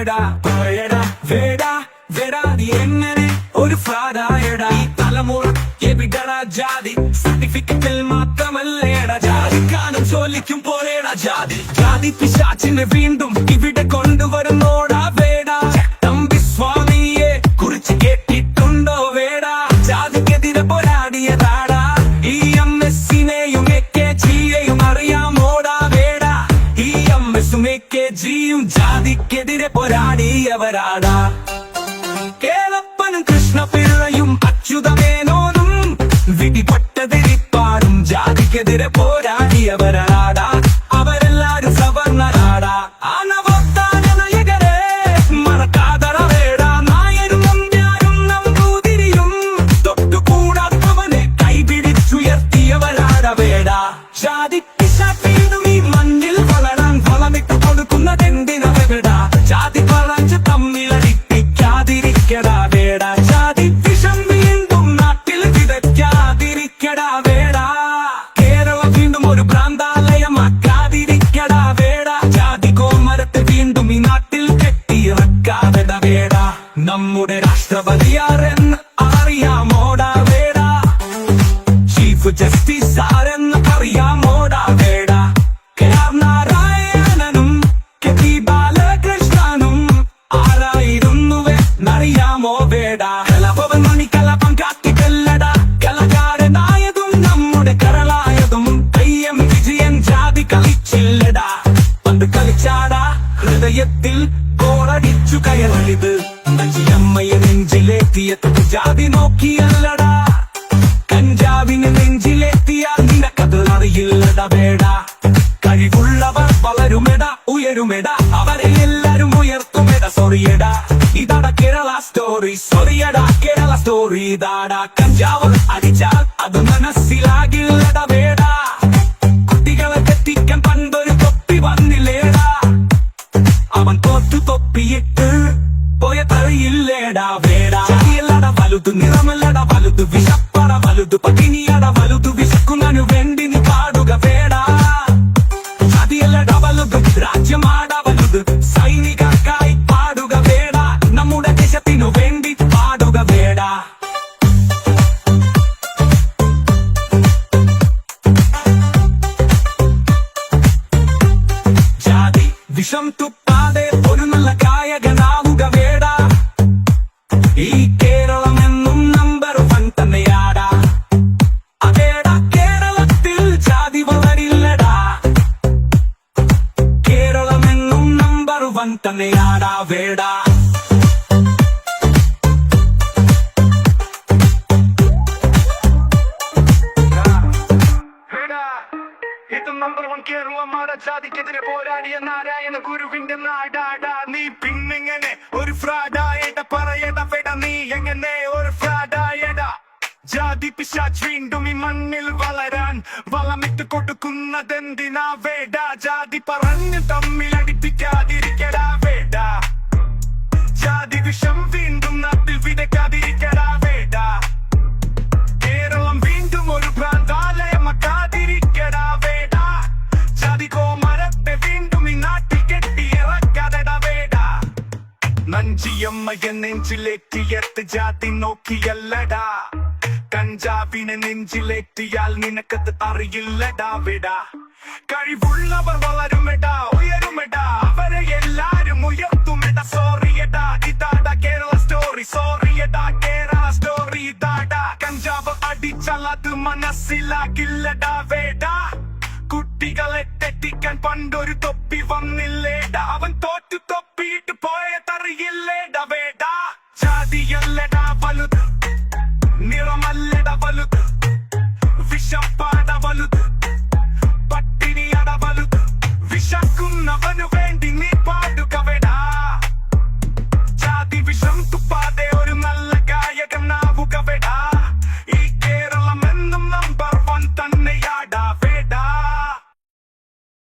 പറയടാ പറയടാ വേടാ വേടാ നീ എങ്ങനെ ഒരു ഫ്രാഡായടാ ഈ തലമുറ എവിടടാ ജാതി സർട്ടിഫിക്കറ്റിൽ മാത്രമല്ലേടാ ജാതി കാലം ചോലിക്കും പോലേടാ ജാതി ജാതി പിശാചിനെ വീണ്ടും ഇവിടെ കൊണ്ടുവരുന്നോടാ വേടാ തമ്പി സ്വാമിയെ കുറിച്ച് കേട്ടിട്ടുണ്ടോ വേടാ ജാതിക്കെതിരെ പോരാടിയതാടാ ഈ എംഎസ്സിനെയും എകെജിയെയും അറിയാമോടാ വേടാ ഈ എംഎസും എകെജിയും ജാതിക്കെതിരെ പോരാടിയവരാടാ കേളപ്പനും കൃഷ്ണപിള്ളയും അച്യുതമേനോനും വിധിപെട്ടതിരിപ്പാടും ജാതിക്കെതിരെ പോരാടിയവരാടാ അവരെല്ലാരും സവർണരാടാ നവോത്ഥാന നായകരെ മറക്കാതറ വേടാ നായരും നമ്പ്യാരും നമ്പൂതിരിയും തൊട്ടുകൂടാത്തവനെ കൈപിടിച്ചുയർത്തിയവരാടാ വേടാ ജാതി പിശാചിനും ഈ മണ്ണിൽ വളരാൻ വളമിട്ട് കൊടുക്കുന്നതെന്തിനവടാ ജാതി വളർച്ച് തമ്മിലടിപ്പിക്കാതിരിക്കടാ വേടാ ജാതി വിഷം വീണ്ടും നാട്ടിൽ വിതയ്ക്കാതിരിക്കടാ വേടാ കേരളം വീണ്ടും ഒരു ഭ്രാന്താലയമാക്കാതിരിക്കടാ വേടാ ജാതി കോമരത്തെ വീണ്ടും ഈ നാട്ടിൽ കെട്ടിയിറക്കാതെടാ വേടാ നമ്മുടെ രാഷ്ട്രപതിയാരെന്ന് അറിയാമോടാ വേടാ ചീഫ് ജസ്റ്റിസ് ആരെന്ന് അറിയാമോടാ വേടാ കെ.ആർ. നാരായണനും കെ.പി. ബാലകൃഷ്ണനും ആരായിരുന്നുവെന്നറിയാമോ വേടാ കലാഭവൻ മണി കലാപം കാത്തിക്കല്ലടാ കലാകാരനായതും നമ്മുടെ കരളായതും കയ്യം വിജയൻ ജാതി കളിച്ചില്ലടാ പണ്ട് കളിച്ചാടാ ഹൃദയത്തിൽ കോളടിച്ചു കയറിയത് നെഞ്ചിയമ്മയെ നെഞ്ചിലെത്തിയത് ജാതി നോക്കിയല്ലടാ കഞ്ചാവിന് നെഞ്ചിലെത്തിയാൽ നിനക്കത് അറിയില്ലടാ വേടാ കഴിവുള്ളവർ വളരുമെടാ ഉയരുമെടാ അവരെ എല്ലാരും ഉയർത്തുമെടാ സോറിയടാ ഇതാടാ കേരള സ്റ്റോറി സോറിയടാ കേരള സ്റ്റോറി ഇതാടാ കഞ്ചാവ് അടിച്ചാൽ അത് മനസ്സിലാകില്ലടാ വേടാ കുട്ടികളെ തെറ്റിക്കാൻ പണ്ടൊരു തൊപ്പി വന്നില്ലേടാ അവൻ തോറ്റു തൊപ്പിയിട്ട് പോയ തറിയില്ലേടാ വേടാ ചതിയല്ലടാ വലുത് നിറമല്ലടാ വലുത് വിശപ്പട വലുത് പട്ടിണിയടാ വലുത് വിശക്കുന്നതിനു വേണ്ടി നീ പാടുക വേടാ ചതിയല്ലടാ വലുത് രാജ്യമാടാ വലുത് സൈനികർക്കായി പാടുക വേടാ നമ്മുടെ ദേശത്തിനു വേണ്ടി പാടുക വേടാ ജാതി വിഷം തുപ്പാതെ ഒരു നല്ല ഗായകനാവുക വേടാ ഈ കേരളം എന്നും നമ്പർ 1 തന്നെയാടാ അതേടാ കേരളത്തിൽ ജാതി വളരില്ലടാ കേരളം എന്നും നമ്പർ 1 തന്നെയാടാ വേടാ ഇത് നമ്പർ 1 കേരളമാടാ ജാതിക്കെതിരെ പോരാടിയ നാരായണ ഗുരുവിന്റെ നാടാടാ നീ പിന്നെങ്ങനെ ഒരു ഫ്രാഡായട പറയട വേട നീ എങ്ങനെ ഒരു ഫ്രാഡായട ജാതി പിശാച് വീണ്ടും ഈ മണ്ണിൽ വളരാൻ വളമിട്ട് കൊടുക്കുന്നതെന്തിനാ വേട ജാതി പറഞ്ഞു തമ്മിലടിപ്പിക്കാതിരിക്കടാ വേട ജാതി വിഷം വീണ്ടും നാട്ടിൽ വിതയ്ക്കാതിരിക്കടാ വേട കേരളം വീണ്ടും ഒരു ഭ്രാന്താലയമാക്കാതിരിക്കടാ വേട ജാതി കോമരത്തെ വീണ്ടും ഈ നാട്ടിൽ കെട്ടിയിറക്കാതെടാ വേട നഞ്ചിയമ്മയെ നെഞ്ചിലേറ്റിയെത്ത് ജാതി നോക്കിയല്ലടാ കഞ്ചാവിനെ നെഞ്ചിലേറ്റിയാൽ നിനക്കത് അറിയില്ലടാ വിടാ കഴിവുള്ളവർ വളരുമെടാ ഉയരുമെടാ അവരെ എല്ലാരും ഉയർത്തുമെടാ സോറിയടാ ഇതാടാ കേരള സ്റ്റോറി സോറിയടാ കേരള സ്റ്റോറി ഇതാടാ കഞ്ചാവ് അടിച്ചാൽ അത് മനസ്സിലാകില്ലടാ വേടാ കുട്ടികളെ തെറ്റിക്കാൻ പണ്ടൊരു തൊപ്പി വന്ന